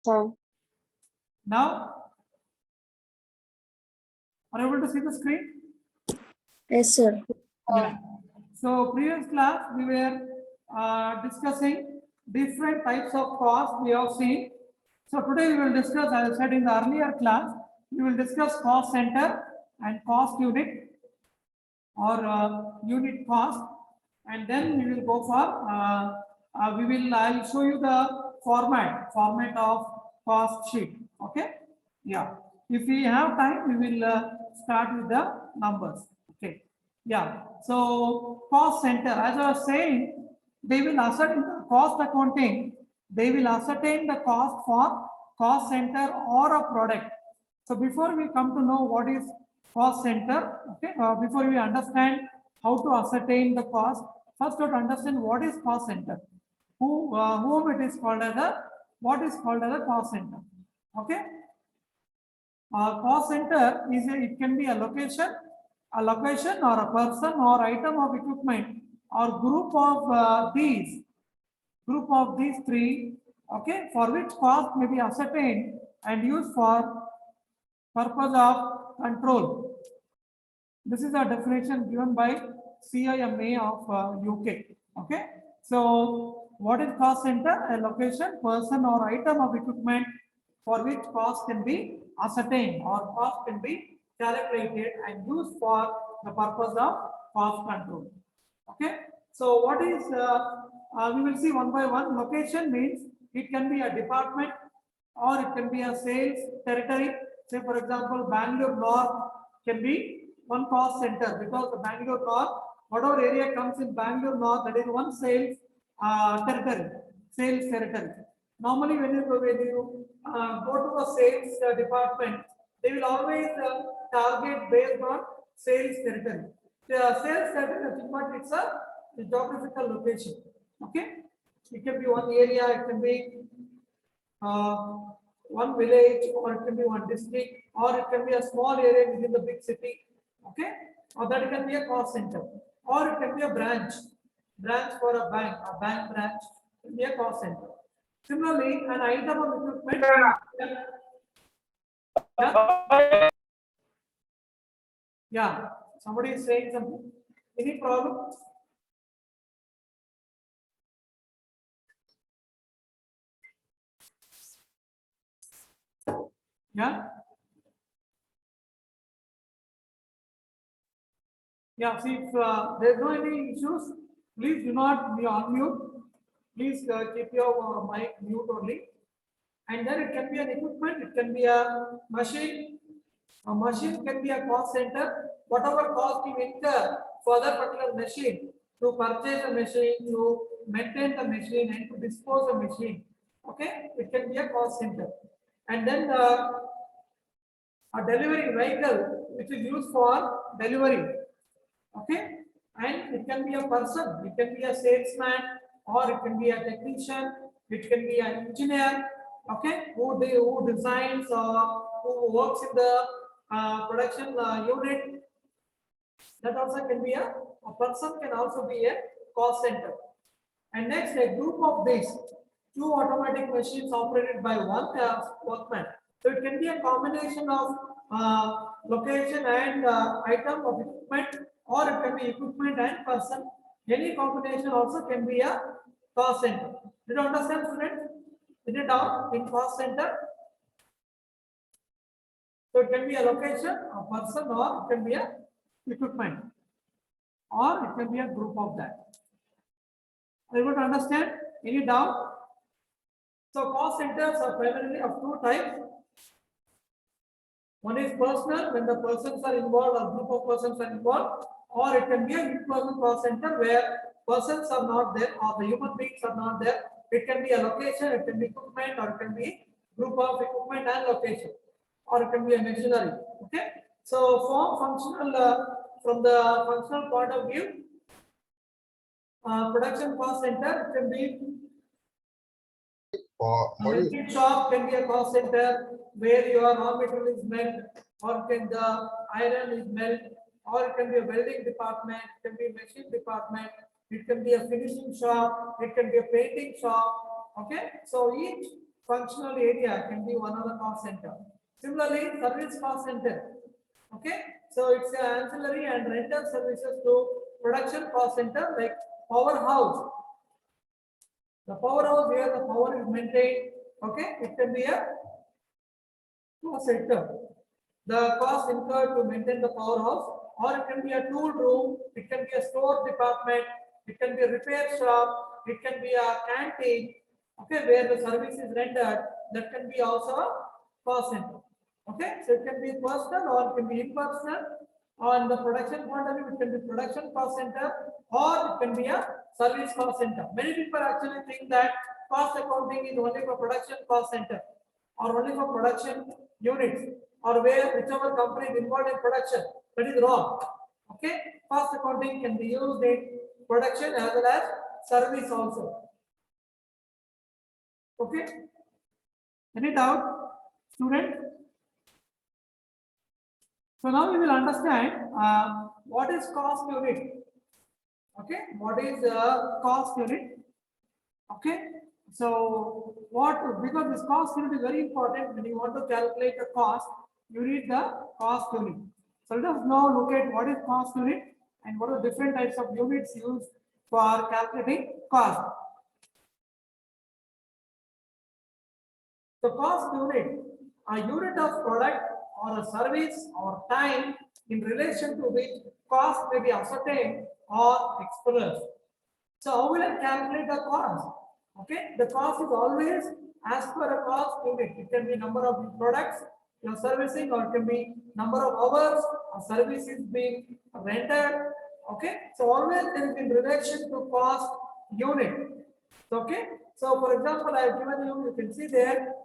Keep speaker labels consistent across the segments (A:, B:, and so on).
A: Sir.
B: Now, are you able to see the screen?
A: Yes, sir.
B: Yeah. So previous class we were discussing different types of cost we have seen. So today we will discuss, as I said in the earlier class, we will discuss cost center and cost unit or unit cost, and then we will go for I'll show you the format of cost sheet. Okay. Yeah. If we have time, we will start with the numbers. Okay. Yeah. So cost center, as I was saying, they will ascertain the cost accounting. They will ascertain the cost for cost center or a product. So before we come to know what is cost center, okay, before we understand how to ascertain the cost, first to understand what is cost center, whom it is called as a, what is called as a cost center. Okay. Cost center is it can be a location or a person or item of equipment or group of these three, okay, for which cost may be ascertained and used for purpose of control. This is a definition given by CIMA of UK. Okay, so what is cost center? A location, person, or item of equipment for which cost can be ascertained or cost can be calculated and used for the purpose of cost control. Okay, so what is we will see one by one. Location means it can be a department or it can be a sales territory. Say for example, Bangalore North can be one cost center because the Bangalore North, whatever area comes in Bangalore North, that is one sales territory. Normally, when you go to a sales department, they will always target based on sales territory. The sales territory, nothing but it's a geographical location. Okay, it can be one area, it can be one village, or it can be one district, or it can be a small area within the big city. Okay, or that can be a cost center, or it can be a branch for a bank branch can be a cost center. Similarly, an item of equipment. Yeah, yeah. Somebody is saying something. Any problem? Yeah. Yeah, see if there's no any issues, please do not be on mute. Please keep your mic mute only. And then it can be an equipment, it can be a machine. A machine can be a cost center. Whatever cost you incur for that particular machine, to purchase a machine, to maintain the machine, and to dispose the machine. Okay, it can be a cost center. And then a delivery vehicle, which is used for delivery. Okay, and it can be a person, it can be a salesman, or it can be a technician, it can be an engineer. Okay, who designs or who works in the production unit. That also can be a person, can also be a cost center. And next, a group of these two automatic machines operated by one workman. So it can be a combination of location and item of equipment, or it can be equipment and person. Any combination also can be a cost center. Did you understand, students? Is it out in cost center? So it can be a location, a person, or it can be a equipment, or it can be a group of that. Are you able to understand? Any doubt? So cost centers are primarily of two types. One is personal, when the persons are involved or group of persons are involved, or it can be a in-person cost center where persons are not there or the human beings are not there. It can be a location, it can be equipment, or it can be group of equipment and location, or it can be a machinery. Okay. So from the functional point of view, production cost center can be melting shop, can be a cost center where your raw material is melt, or can the iron is melt, or it can be a welding department, it can be a machine department, it can be a finishing shop, it can be a painting shop. Okay, so each functional area can be one of the cost center. Similarly, service cost center. Okay, so it's an ancillary and rental services to production cost center like powerhouse. The powerhouse where the power is maintained. Okay, it can be a cost center. The cost incurred to maintain the powerhouse, or it can be a tool room, it can be a store department, it can be a repair shop, it can be a canteen, okay, where the service is rendered, that can be also a cost center. Okay, so it can be personal or it can be impersonal. On the production point of view, it can be production cost center or it can be a service cost center. Many people actually think that cost accounting is only for production cost center or only for production units or where whichever company is involved in production. That is wrong. Okay, cost accounting can be used in production as well as service also. Okay, any doubt, student? So now we will understand what is cost unit. Okay, what is cost unit? Okay, so what, because this cost unit is very important when you want to calculate the cost, you need the cost unit. So let us now look at what is cost unit and what are the different types of units used for calculating cost. The cost unit, a unit of product or a service or time in relation to which cost may be ascertained or expressed. So how will I calculate the cost? Okay, the cost is always as per a cost unit. It can be number of products you're servicing, or it can be number of hours a service is being rendered. Okay, so always there is in relation to cost unit. Okay, so for example, I have given you, you can see there,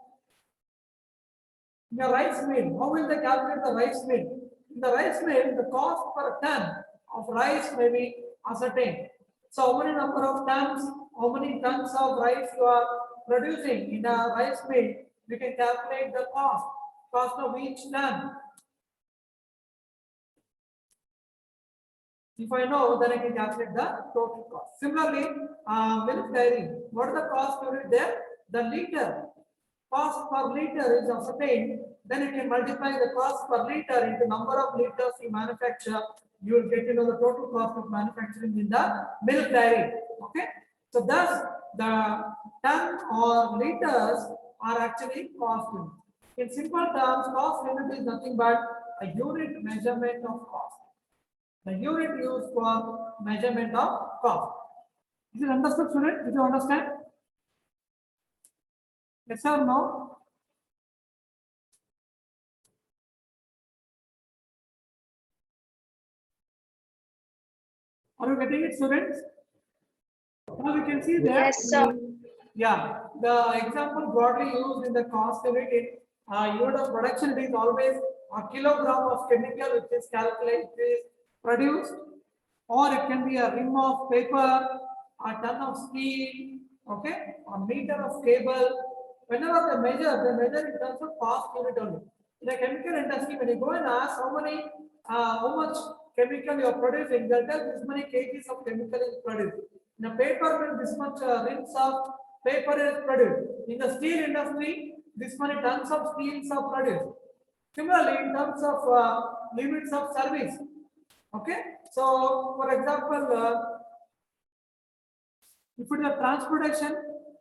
B: in the rice mill, how will they calculate the rice mill? In the rice mill, the cost per ton of rice may be ascertained. So how many number of tons, how many tons of rice you are producing in a rice mill, we can calculate the cost of each ton. If I know, then I can calculate the total cost. Similarly, milk dairy, what is the cost unit there? The liter. Cost per liter is ascertained, then you can multiply the cost per liter into number of liters you manufacture. You will get to know the total cost of manufacturing in the milk dairy. Okay, so thus the ton or liters are actually cost unit. In simple terms, cost unit is nothing but a unit measurement of cost. The unit used for measurement of cost. Is it understood, student? Did you understand? Yes or no? Are you getting it, students? Now we can see that.
A: Yes, sir.
B: Yeah, the example broadly used in the cost unit in unit of production, it is always a kilogram of chemical which is calculated, is produced, or it can be a rim of paper, a ton of steel, okay, a meter of cable. Whenever they measure in terms of cost unit only. In a chemical industry, when you go and ask how much chemical you are producing, they'll tell this many kgs of chemical is produced. In a paper mill, this much rims of paper is produced. In the steel industry, this many tons of steels are produced. Similarly, in terms of limits of service, okay. So, for example, if it is a transportation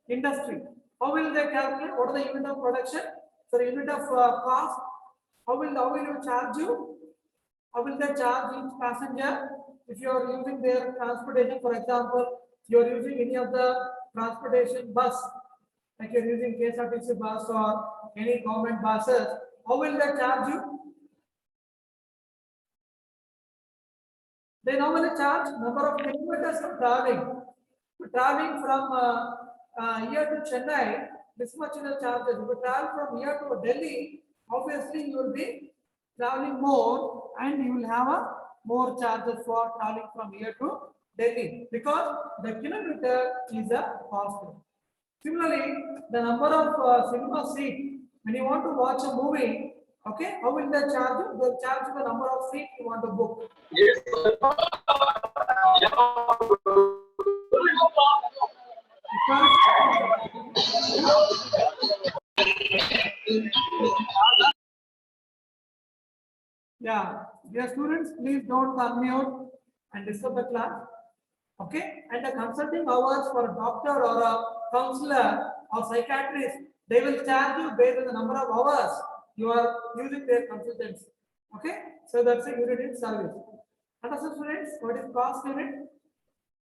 B: industry, how will they calculate? What is the unit of production? So, the unit of cost. How will you charge you? How will they charge each passenger? If you are using their transportation, for example, you are using any of the transportation bus, like you are using KSRTC bus or any government buses, how will they charge you? They normally charge number of kilometers of traveling. Traveling from here to Chennai, this much is the charges. If you travel from here to Delhi, obviously you will be traveling more and you will have a more charges for traveling from here to Delhi because the kilometer is a cost. Similarly, the number of cinema seats, when you want to watch a movie, okay, how will they charge you? They'll charge you the number of seats you want to book. If Yeah, dear students, please don't unmute and disturb the class. Okay, and the consulting hours for a doctor or a counselor or psychiatrist, they will charge you based on the number of hours you are using their consultants. Okay, so that's a unit in service. Understood, students? What is cost unit?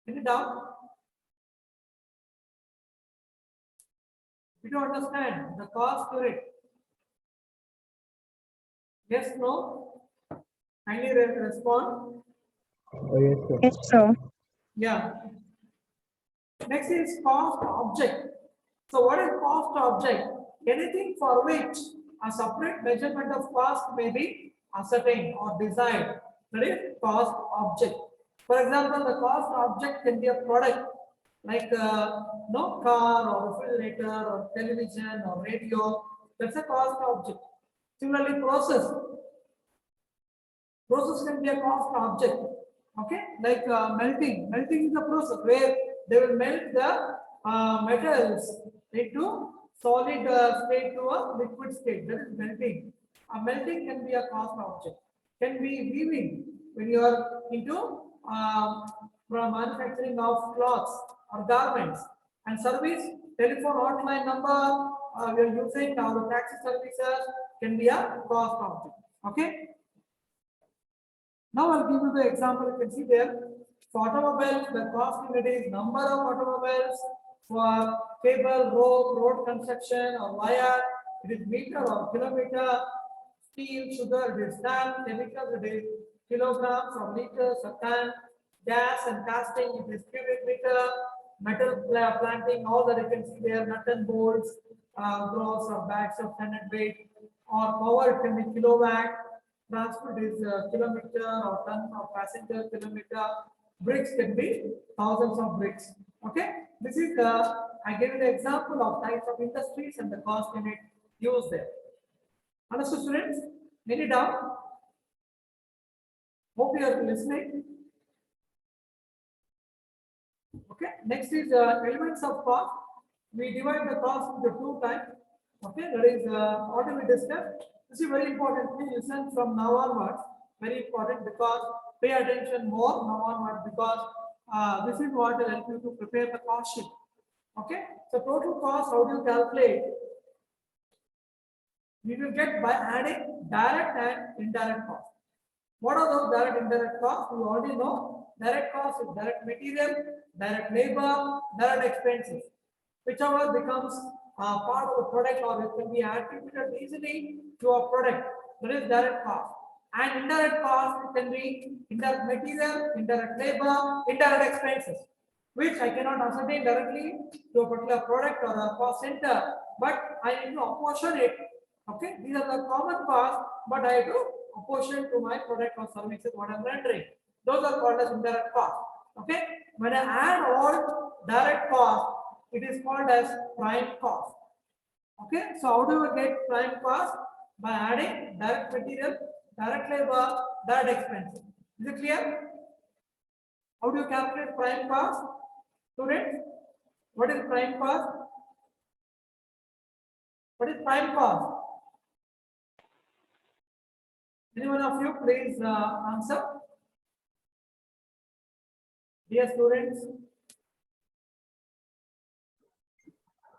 B: Any doubt? You don't understand the cost unit? Yes, no? Kindly respond.
C: Oh, yes, sir.
D: Yes, sir.
B: Yeah. Next is cost object. So what is cost object? Anything for which a separate measurement of cost may be ascertained or desired. That is cost object. For example, the cost object can be a product like no car or refrigerator or television or radio. That's a cost object. Similarly, process. Process can be a cost object. Okay, like melting. Melting is a process where they will melt the metals into solid state to a liquid state. That is melting. Melting can be a cost object. Can be weaving when you are into from manufacturing of cloths or garments. And service, telephone hotline number we are using now, the taxi services can be a cost object. Okay. Now I'll give you the example. You can see there. For automobiles, the cost unit is number of automobiles. For cable, road construction or wire, it is meter or kilometer. Steel, sugar, it is ton. Chemicals, it is kilograms or liters or ton. Gas and casting, it is cubic meter. Metal planting, all that you can see there. Nut and bolts, gross or bags of weight. Or power, it can be kilowatt. Transport is kilometer or ton or passenger kilometer. Bricks can be thousands of bricks. Okay, this is the I gave you the example of types of industries and the cost unit used there. Understood, students? Any doubt? Hope you are listening. Okay, next is elements of cost. We divide the cost into two types. Okay, that is what we discussed. This is very important. Please listen from now onwards. Very important because pay attention more now onwards because this is what will help you to prepare the cost sheet. Okay, so total cost, how do you calculate? We will get by adding direct and indirect cost. What are those direct and indirect costs? We already know direct cost is direct material, direct labor, direct expenses. Whichever becomes part of the product or it can be attributed easily to a product. That is direct cost. And indirect cost it can be indirect material, indirect labor, indirect expenses, which I cannot ascertain directly to a particular product or a cost center, but I need to apportion it. Okay, these are the common costs, but I have to apportion to my product or services what I'm rendering. Those are called as indirect cost. Okay, when I add all direct cost, it is called as prime cost. Okay, so how do we get prime cost? By adding direct material, direct labor, direct expenses. Is it clear? How do you calculate prime cost? Students, what is prime cost? What is prime cost? Any one of you please answer. Dear students,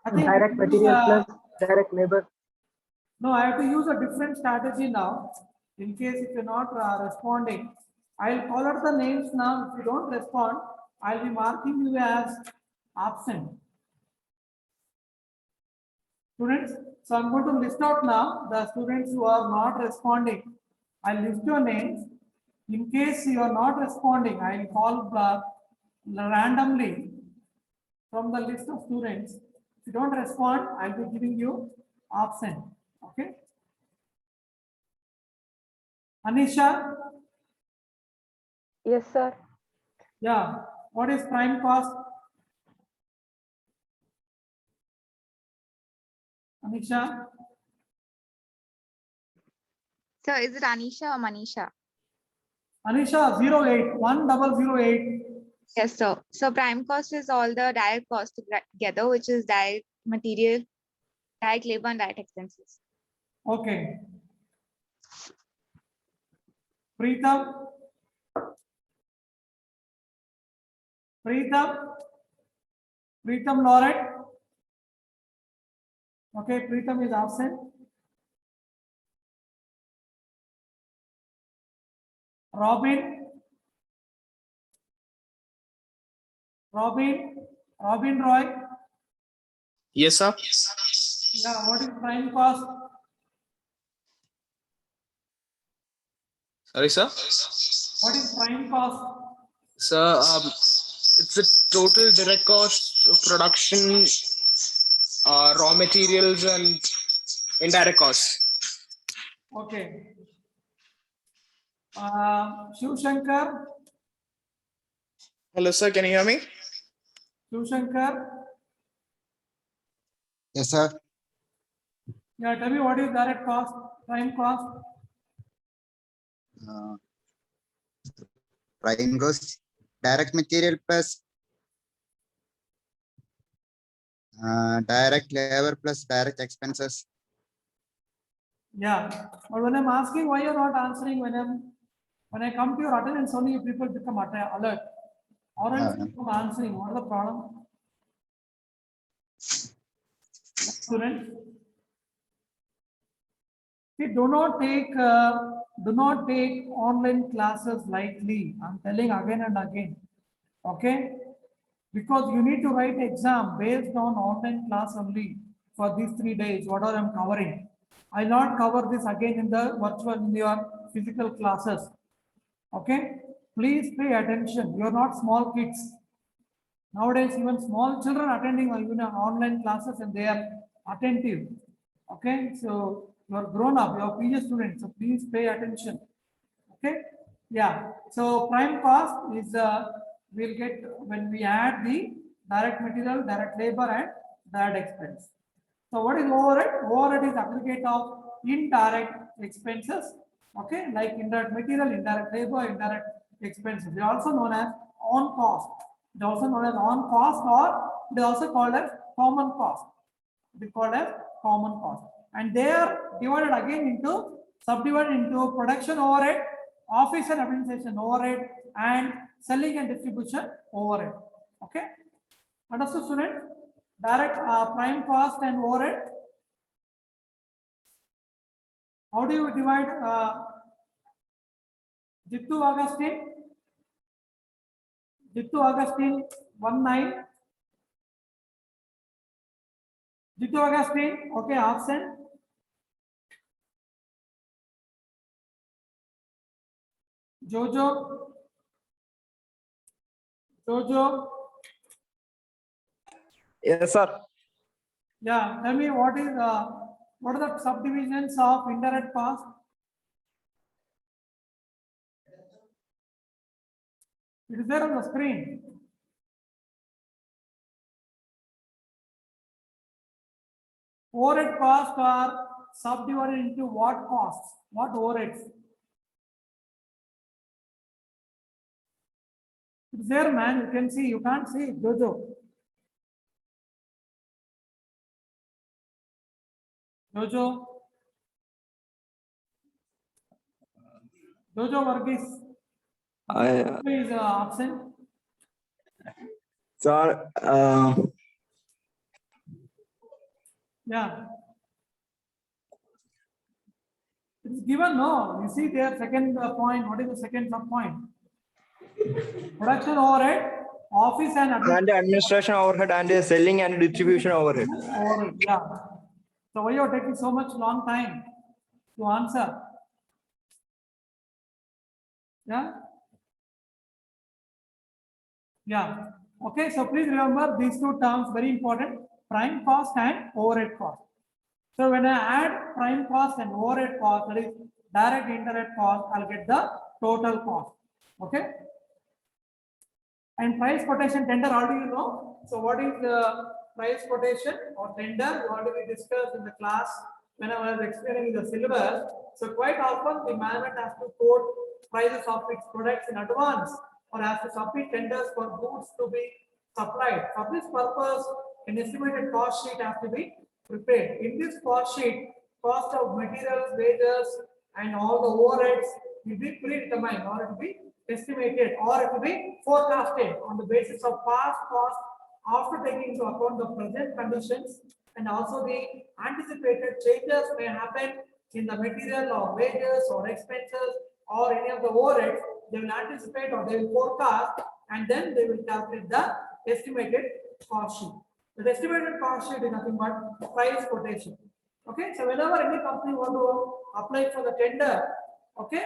B: I think
C: Direct material plus direct labor.
B: no, I have to use a different strategy now. In case if you're not responding, I'll call out the names now. If you don't respond, I'll be marking you as absent. Students, so I'm going to list out now the students who are not responding. I'll list your names. In case you are not responding, I'll call randomly from the list of students. If you don't respond, I'll be giving you absent. Okay. Anisha?
E: Yes, sir.
B: Yeah. What is prime cost? Anisha?
F: Sir, is it Anisha or Manisha?
B: Anisha 08 1008
D: Yes, sir. So prime cost is all the direct cost together, which is direct material, direct labor, and direct expenses.
B: Okay. Preetham. Preetham. Preetham Lauren. Okay, Preetham is absent. Robin. Robin Roy.
E: Yes, sir.
B: Yeah, what is prime cost?
E: Sorry, sir.
B: What is prime cost?
E: Sir, it's the total direct cost of production, raw materials, and indirect costs.
B: Okay. Shiv Shankar.
E: Hello, sir. Can you hear me?
B: Shiv Shankar.
F: Yes, sir.
B: Yeah, tell me what is direct cost, prime cost?
F: Prime cost, direct material plus direct labor plus direct expenses.
B: Yeah, but when I'm asking why you're not answering, when I come to your attendance, only you people become alert. Or else you become answering. What is the problem? Students, see, do not take online classes lightly. I'm telling again and again. Okay, because you need to write exam based on online class only for these 3 days. What are I'm covering? I'll not cover this again in the virtual in your physical classes. Okay, please pay attention. You are not small kids. Nowadays, even small children attending online classes and they are attentive. Okay, so you are grown up, you are PG students, so please pay attention. Okay, yeah. So prime cost is we'll get when we add the direct material, direct labor, and direct expense. So what is overhead? Overhead is aggregate of indirect expenses. Okay, like indirect material, indirect labor, indirect expenses. They are also known as on cost. They are also known as on cost, or they are also called as common cost. They are called as common cost, and they are divided again into subdivided into production overhead, office and administration overhead, and selling and distribution overhead. Okay, understood, student? Direct prime cost and overhead. How do you divide Jittu Augustine? Jittu Augustine 19. Jittu Augustine, okay, absent. Jojo.
C: Yes, sir.
B: Yeah, tell me what are the subdivisions of indirect cost? It is there on the screen. Overhead costs are subdivided into what costs? What overheads? It's there, man. You can see. You can't see it, Jojo. Jojo Varghese. Who is absent?
C: Sir,
B: Yeah. It's given, no. You see there, second point. What is the second sub point? Production overhead, office and
C: and administration overhead and selling and distribution overhead.
B: overhead. Yeah. So why you are taking so much long time to answer? Yeah. Yeah. Okay. So please remember these two terms, very important: prime cost and overhead cost. So when I add prime cost and overhead cost, that is direct indirect cost, I'll get the total cost. Okay. And price quotation tender, how do you know? So what is the price quotation or tender? What do we discuss in the class when I was explaining the syllabus? So quite often the management has to quote prices of its products in advance or has to submit tenders for goods to be supplied. For this purpose, an estimated cost sheet has to be prepared. In this cost sheet, cost of materials, wages, and all the overheads will be predetermined, or it will be estimated, or it will be forecasted on the basis of past cost after taking into account the present conditions, and also the anticipated changes may happen in the material or wages or expenses or any of the overheads. They will anticipate or they will forecast, and then they will calculate the estimated cost sheet. The estimated cost sheet is nothing but price quotation. Okay, so whenever any company want to apply for the tender, okay,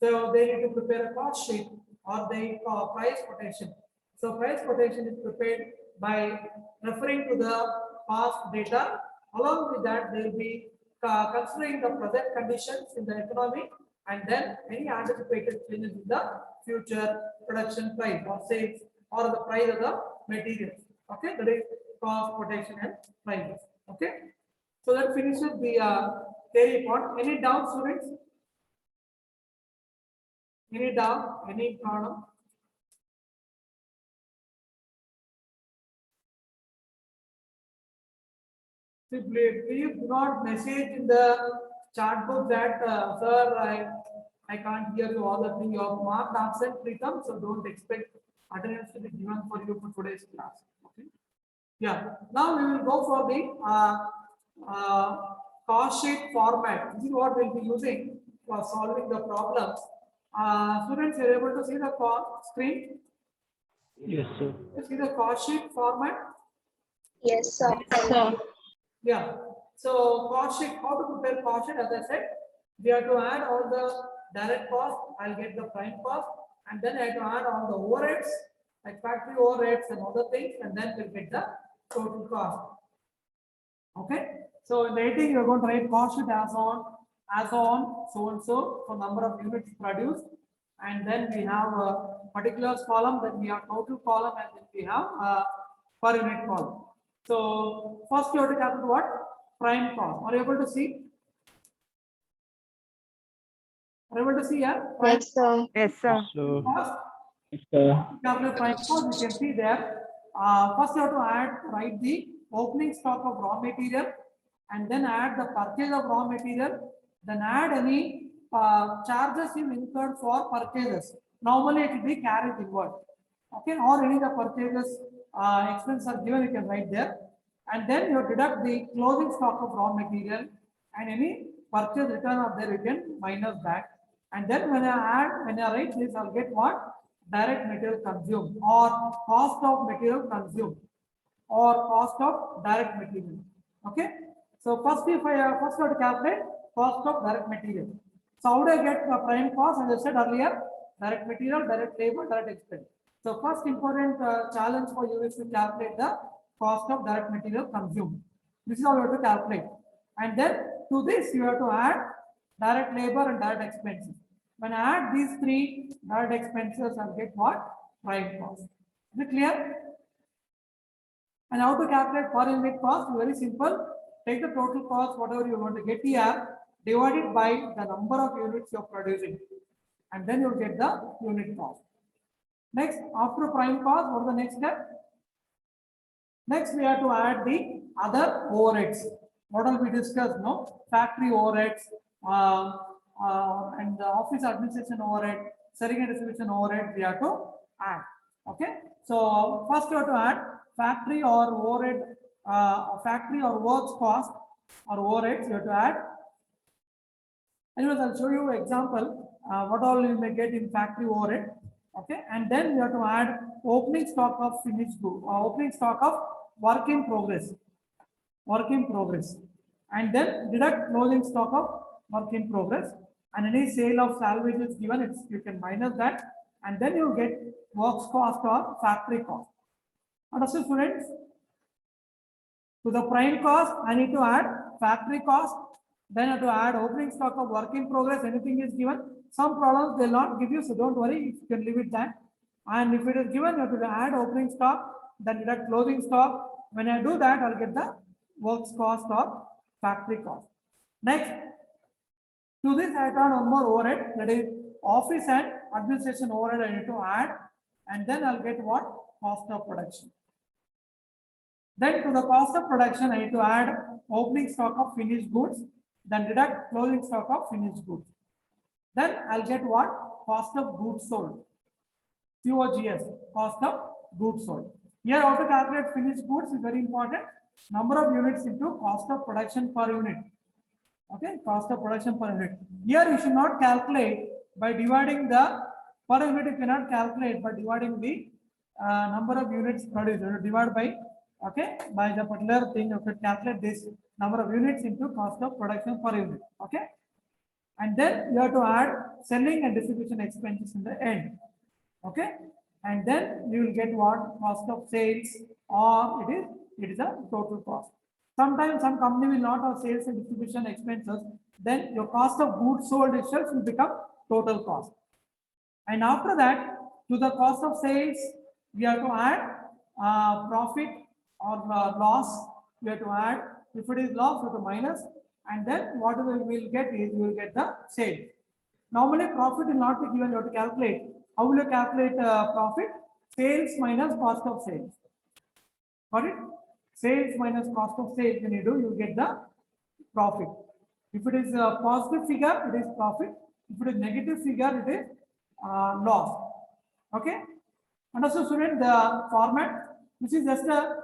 B: so they need to prepare a cost sheet or they price quotation. So price quotation is prepared by referring to the past data. Along with that, they will be considering the present conditions in the economy, and then any anticipated changes in the future production price or sales or the price of the materials. Okay, that is cost, quotation, and prices. Okay, so that finishes the theory part. Any doubts, students? Any doubt? Any problem? Please do not message in the chat book that sir, I can't hear you all the thing. You have marked absent, Pritam, so don't expect attendance to be given for you for today's class. Okay. Yeah. Now we will go for the cost sheet format. This is what we'll be using for solving the problems. Students, you're able to see the screen?
C: Yes, sir.
B: You see the cost sheet format?
A: Yes, sir.
B: Yeah. So cost sheet, how to prepare cost sheet? As I said, we have to add all the direct cost. I'll get the prime cost, and then I have to add all the overheads, like factory overheads and other things, and then we'll get the total cost. Okay. So in the heading, you're going to write cost sheet as on so and so for number of units produced, and then we have a particulars column, then we have total column, and then we have per unit column. So first you have to calculate what? Prime cost. Are you able to see? Are you able to see here? Prime
A: Yes, sir.
D: Yes, sir.
C: So,
B: cost. Calculate prime cost. You can see there. First you have to write the opening stock of raw material, and then add the purchase of raw material. Then add any charges you incurred for purchases. Normally it will be carried inward. Okay, or any of the purchases expenses are given, you can write there, and then you deduct the closing stock of raw material, and any purchase return of there you can minus that, and then when I write this, I'll get what? Direct material consumed, or cost of material consumed, or cost of direct material. Okay, so first if I first have to calculate cost of direct material. So how do I get the prime cost? As I said earlier, direct material, direct labor, direct expense. So first important challenge for you is to calculate the cost of direct material consumed. This is how you have to calculate. And then to this you have to add direct labor and direct expenses. When I add these three direct expenses, I'll get what? Prime cost. Is it clear? And how to calculate per unit cost? Very simple. Take the total cost, whatever you want to get here, divide it by the number of units you're producing, and then you'll get the unit cost. Next, after prime cost, what is the next step? Next, we have to add the other overheads. What will we discuss? No, factory overheads, and the office administration overhead, selling and distribution overhead. We have to add. Okay. So first, you have to add factory or overhead, factory or works cost or overheads. You have to add. Anyways, I'll show you example. What all you may get in factory overhead. Okay, and then you have to add opening stock of finished goods, opening stock of work in progress, and then deduct closing stock of work in progress, and any sale of salvages given, you can minus that, and then you get works cost or factory cost. Understood, students? To the prime cost, I need to add factory cost, then I have to add opening stock of work in progress. Anything is given. Some problems they'll not give you, so don't worry, you can leave it that. And if it is given, you have to add opening stock, then deduct closing stock. When I do that, I'll get the works cost or factory cost. Next, to this I add one more overhead, that is office and administration overhead. I need to add and then I'll get what? Cost of production. Then to the cost of production, I need to add opening stock of finished goods, then deduct closing stock of finished goods. Then I'll get what? Cost of goods sold. COGS, cost of goods sold. Here, how to calculate finished goods is very important. Number of units into cost of production per unit. Okay, cost of production per unit. Here, you should not calculate by dividing the per unit. You cannot calculate by dividing the number of units produced. You divide by by the particular thing. You can calculate this number of units into cost of production per unit. Okay, and then you have to add selling and distribution expenses in the end. Okay, and then you will get what? Cost of sales, or it is a total cost. Sometimes some company will not have sales and distribution expenses, then your cost of goods sold itself will become total cost. And after that, to the cost of sales, we have to add profit or loss. We have to add, if it is loss, we have to minus, and then whatever we will get is we will get the sale. Normally, profit will not be given. You have to calculate. How will you calculate profit? Sales minus cost of sales. Got it? Sales minus cost of sales. When you do, you get the profit. If it is a positive figure, it is profit. If it is negative figure, it is loss. Okay. Understood, student? The format. This is just a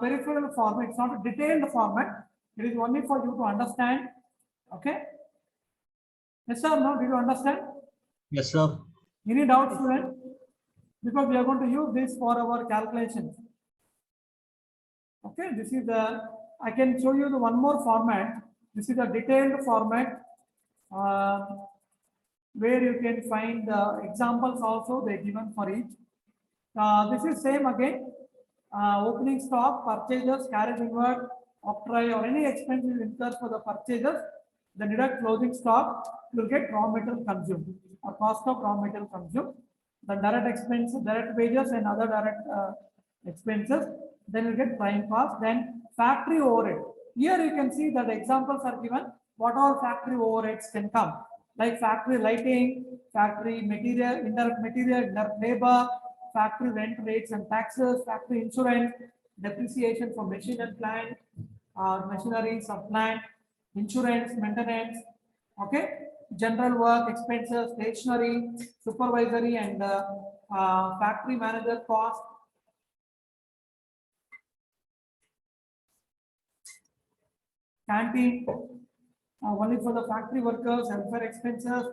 B: peripheral format. It's not a detailed format. It is only for you to understand. Okay. Yes, sir. No, did you understand?
G: Yes, sir.
B: Any doubt, student? Because we are going to use this for our calculations. Okay, this is the, I can show you the one more format. This is a detailed format where you can find examples also they given for each. This is same again. Opening stock, purchasers, carriage inward, octroi, or any expenses incurred for the purchasers. Then deduct closing stock, you will get raw material consumed or cost of raw material consumed. The direct expenses, direct wages, and other direct expenses. Then you get prime cost. Then factory overhead. Here you can see that examples are given. What all factory overheads can come, like factory lighting, factory material, indirect labor, factory rent rates and taxes, factory insurance, depreciation for machine and plant, machineries of plant, insurance, maintenance. Okay, general work expenses, stationery, supervisory, and factory manager cost. Canteen, only for the factory workers, welfare expenses,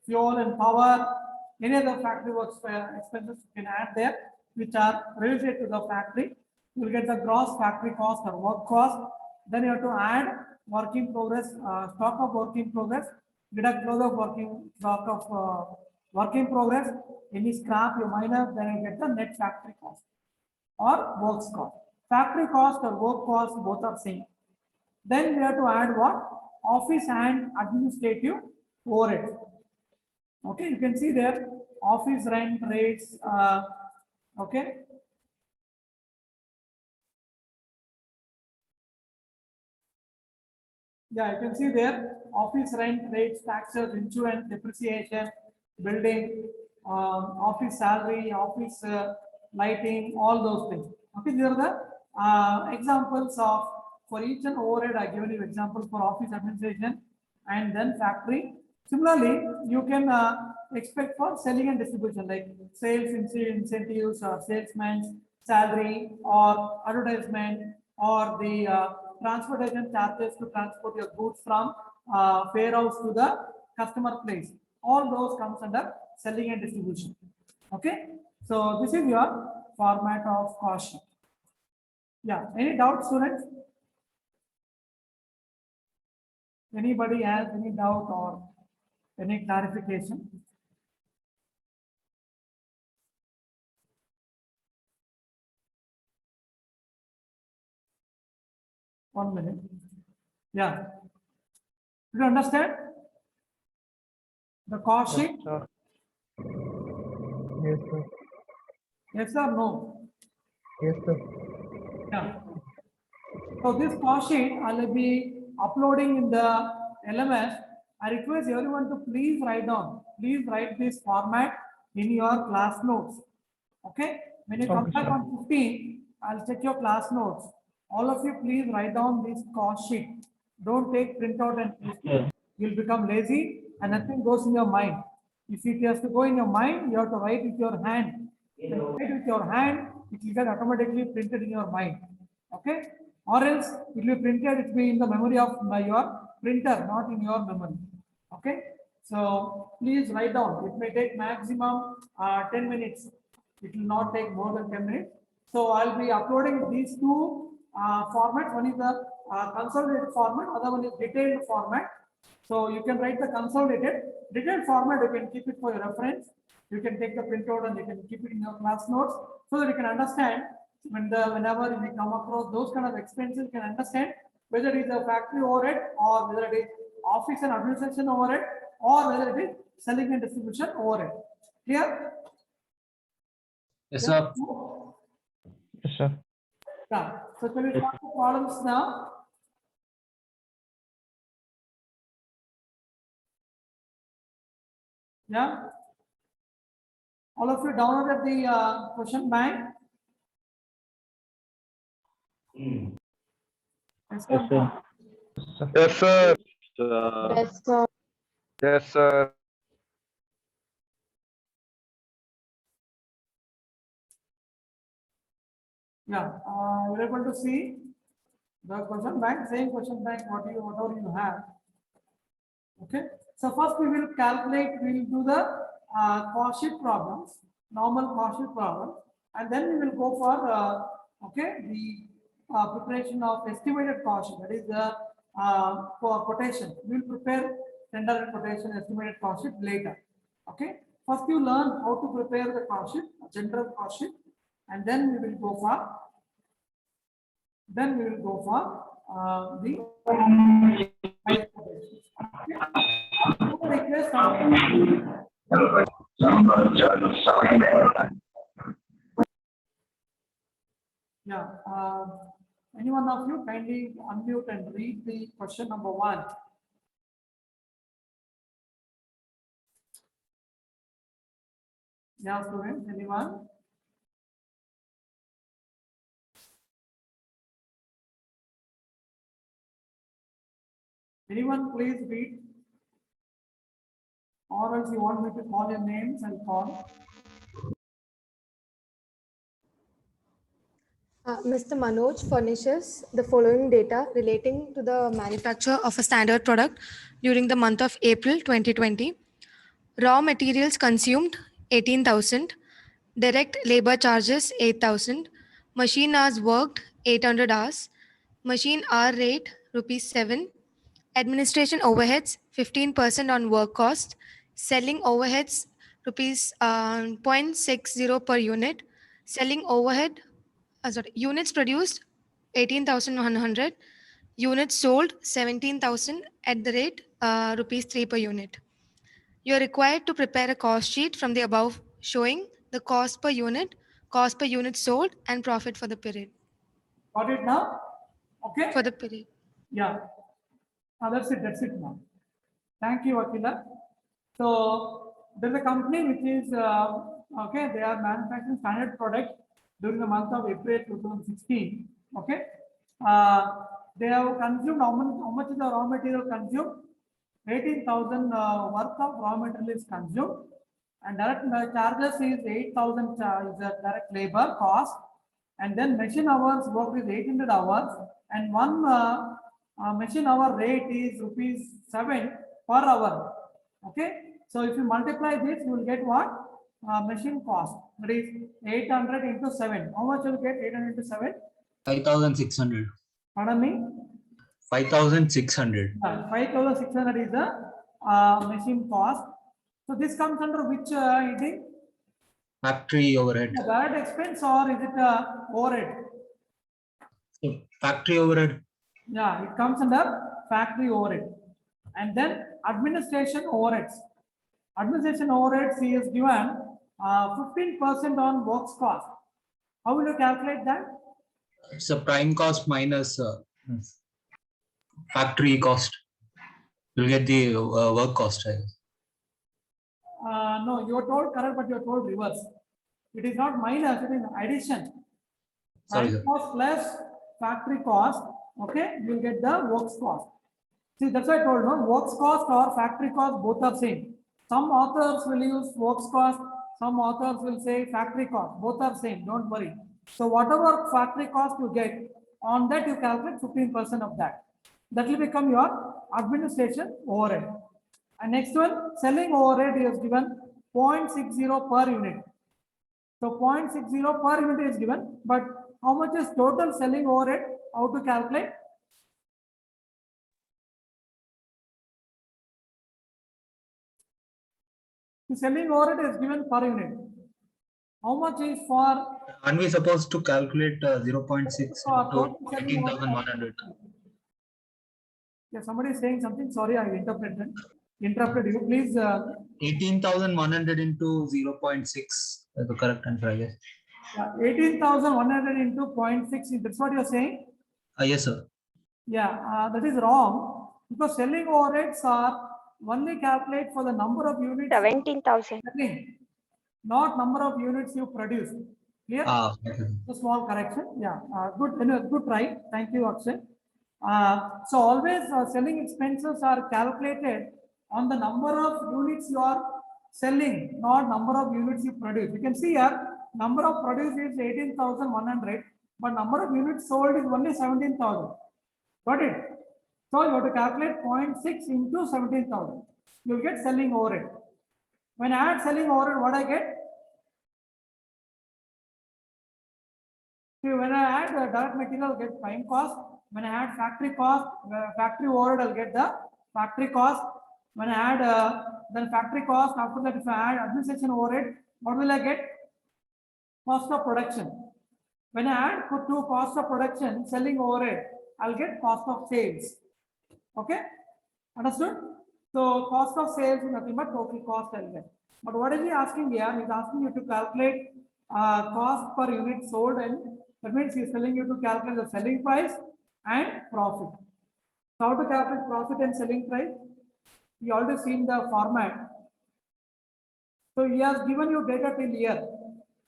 B: fuel and power, any other factory works expenses you can add there, which are related to the factory. You will get the gross factory cost or work cost. Then you have to add work in progress, stock of work in progress, deduct close of stock of work in progress, any scrap you minus, then you get the net factory cost or works cost. Factory cost or work cost, both are same. Then we have to add what? Office and administrative overhead. Okay, you can see there office rent rates. Okay. Yeah, you can see there office rent rates, taxes, insurance, depreciation, building, office salary, office lighting, all those things. Okay, these are the examples of. For each and overhead, I given you example for office administration and then factory. Similarly, you can expect for selling and distribution, like sales incentives or salesman's salary or advertisement or the transportation charges to transport your goods from warehouse to the customer place. All those comes under selling and distribution. Okay, so this is your format of cost sheet. Yeah, any doubts, students? Anybody has any doubt or any clarification? One minute. Yeah. Do you understand the cost sheet?
C: Yes, sir.
B: Yes or no?
C: Yes, sir.
B: Yeah. So this cost sheet I will be uploading in the LMS. I request everyone to please write down. Please write this format in your class notes. Okay, when you come back on 15, I'll check your class notes. All of you, please write down this cost sheet. Don't take printout and paste it. You'll become lazy and nothing goes in your mind. If it has to go in your mind, you have to write with your hand. If you write with your hand, it will get automatically printed in your mind. Okay, or else it will be printed, it will be in the memory of your printer, not in your memory. Okay, so please write down. It may take maximum 10 minutes. It will not take more than 10 minutes. So I'll be uploading these two formats. One is the consolidated format, other one is detailed format. So you can write the consolidated. Detailed format, you can keep it for your reference. You can take the printout and you can keep it in your class notes so that you can understand whenever you come across those kind of expenses, you can understand whether it is a factory overhead or whether it is office and administration overhead or whether it is selling and distribution overhead. Clear?
E: Yes, sir.
C: Yes, sir.
B: Yeah. So can we start the problems now? Yeah. All of you downloaded the question bank. Yes, sir.
C: Yes, sir.
A: Yes, sir.
C: Yes, sir.
B: Yeah, you're able to see the question bank, same question bank, whatever you have. Okay, so first we will calculate, we will do the cost sheet problems, normal cost sheet problems, and then we will go for okay, the preparation of estimated cost sheet, that is the for quotation. We will prepare tender and quotation estimated cost sheet later. Okay, first you learn how to prepare the cost sheet, general cost sheet, and then we will go for the price quotation. Okay. Request yeah, any one of you kindly unmute and read the question number 1. Yeah, students, anyone? Anyone please read? Or else you want me to call your names and call?
G: Mr. Manoj furnishes the following data relating to the manufacture of a standard product during the month of April 2020. Raw materials consumed 18,000, direct labor charges 8,000, machine hours worked 800 hours, machine hour rate rupees 7, administration overheads 15% on work cost, selling overheads rupees 0.60 per unit, selling overhead units produced 18,100, units sold 17,000 at the rate rupees 3 per unit. You are required to prepare a cost sheet from the above showing the cost per unit sold, and profit for the period.
B: Got it now? Okay.
G: For the period.
B: Yeah. That's it now. Thank you, Akila. So there's a company which is okay, they are manufacturing standard product during the month of April 2016. Okay. They have consumed how much is the raw material consumed? 18,000 worth of raw material is consumed, and direct charges is 8,000 is the direct labor cost, and then machine hours work is 800 hours, and one machine hour rate is rupees 7 per hour. Okay, so if you multiply this, you will get what? Machine cost, that is 800 into 7. How much you will get? 800 into 7?
H: 5,600.
B: Pardon me?
H: 5,600.
B: 5,600 is the machine cost. So this comes under which heading?
H: Factory overhead.
B: Direct expense or is it overhead?
H: So, factory overhead.
B: Yeah, it comes under factory overhead. And then administration overheads. Administration overheads is given 15% on works cost. How will you calculate that?
H: It's a prime cost minus factory cost. You'll get the work cost.
B: No, you are told correct, but you are told reverse. It is not minus, it is addition.
H: Sorry,
B: Prime
H: sir.
B: cost plus factory cost, okay, you'll get the works cost. See, that's why I told, no, works cost or factory cost, both are same. Some authors will use works cost, some authors will say factory cost, both are same, don't worry. So whatever factory cost you get, on that you calculate 15% of that. That will become your administration overhead. And next one, selling overhead is given 0.60 per unit. So 0.60 per unit is given, but how much is total selling overhead? How to calculate? The selling overhead is given per unit. How much is for
H: Aren't we supposed to calculate 0.6
B: total
H: into
B: selling overhead?
H: 18,100?
B: Yeah, somebody is saying something. Sorry, I interrupted you. Please.
H: 18,100 into 0.6 is the correct answer, I guess.
B: 18,100 into 0.6. That's what you're saying.
H: Yes, sir.
B: Yeah, that is wrong because selling overheads are only calculate for the number of units
A: 17,000.
B: selling, not number of units you produce. Clear?
H: Okay.
B: A small correction. Yeah, good. Anyway, good try. Thank you, Akshay. So always selling expenses are calculated on the number of units you are selling, not number of units you produce. You can see here, number of produced is 18,100, but number of units sold is only 17,000. Got it? So you have to calculate 0.6 into 17,000. You'll get selling overhead. When I add selling overhead, what I get? See, when I add the direct material, I'll get prime cost. When I add factory cost, factory overhead, I'll get the factory cost. When I add then factory cost, after that, if I add administration overhead, what will I get? Cost of production. When I add to cost of production, selling overhead, I'll get cost of sales. Okay, understood? So cost of sales is nothing but total cost I'll get. But what is he asking here? He's asking you to calculate cost per unit sold, and that means he's telling you to calculate the selling price and profit. So how to calculate profit and selling price? You already seen the format. So he has given you data till year.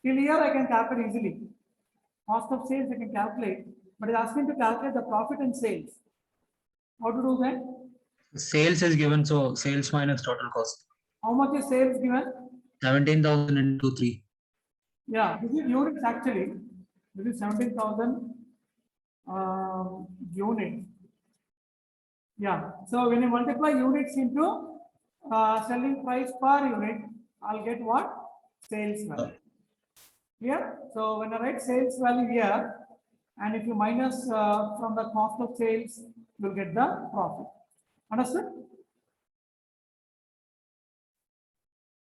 B: Till year I can calculate easily. Cost of sales I can calculate, but he's asking to calculate the profit and sales. How to do that?
H: Sales is given, so sales minus total cost.
B: How much is sales given?
H: 17,000 into 3.
B: Yeah, this is units actually. This is 17,000 units. Yeah, so when you multiply units into selling price per unit, I'll get what? Sales value. Here, so when I write sales value here, and if you minus from the cost of sales, you'll get the profit. Understood?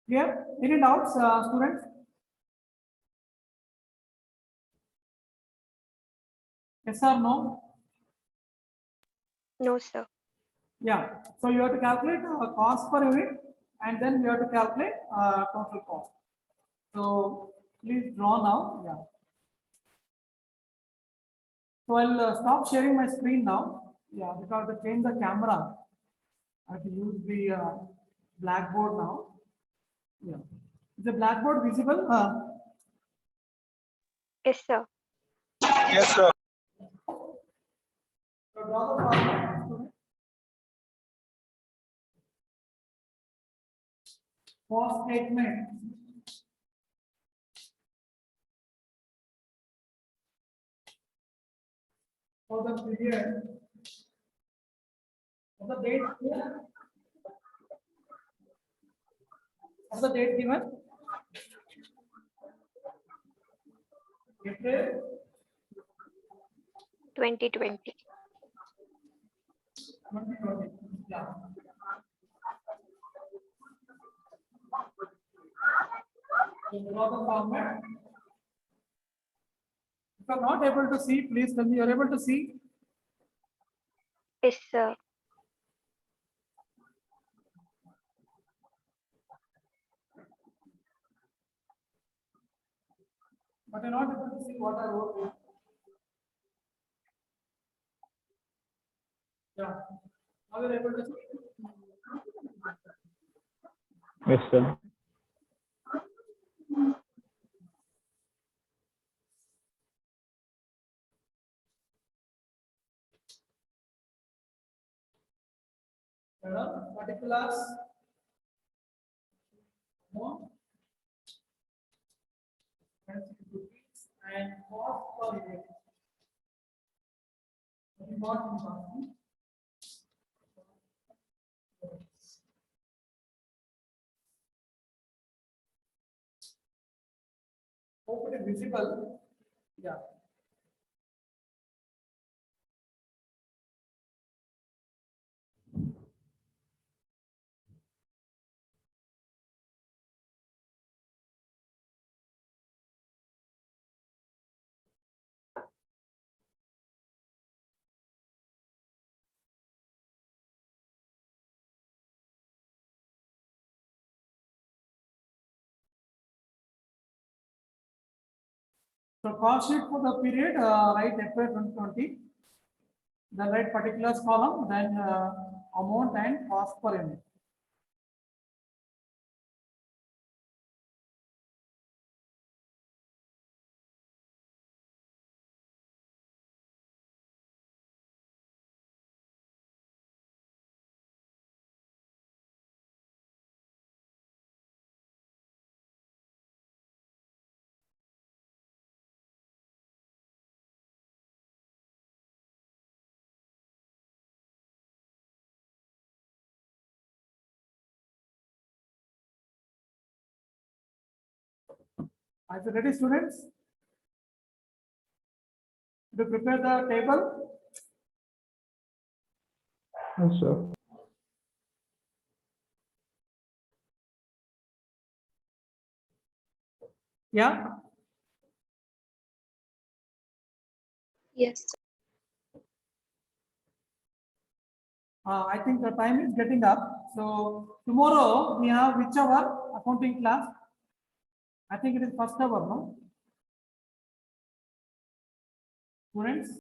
B: Clear? Any doubts, students? Yes or no?
A: No, sir.
B: Yeah. So you have to calculate cost per unit, and then you have to calculate total cost. So please draw now. Yeah. So I'll stop sharing my screen now. Yeah, because to change the camera, I have to use the blackboard now. Yeah. Is the blackboard visible?
A: Yes, sir.
B: So draw the format, student. Cost statement. For the period. For the date here. For the date given. April
A: 2020.
B: 2020. Yeah. So draw the format. If you are not able to see, please tell me you are able to see.
A: Yes, sir.
B: But you're not able to see what I wrote here. Yeah. Now you're able to see.
C: Yes, sir.
B: class. Amount. And cost per unit. What is asking? Hope it is visible. Yeah. So cost sheet for the period, write FY 2020. Then write particulars column, then amount and cost per unit. Are you ready, students? To prepare the table?
C: Yes, sir.
B: Yeah.
A: Yes.
B: I think the time is getting up. So tomorrow we have which hour accounting class? I think it is first hour, no? Students?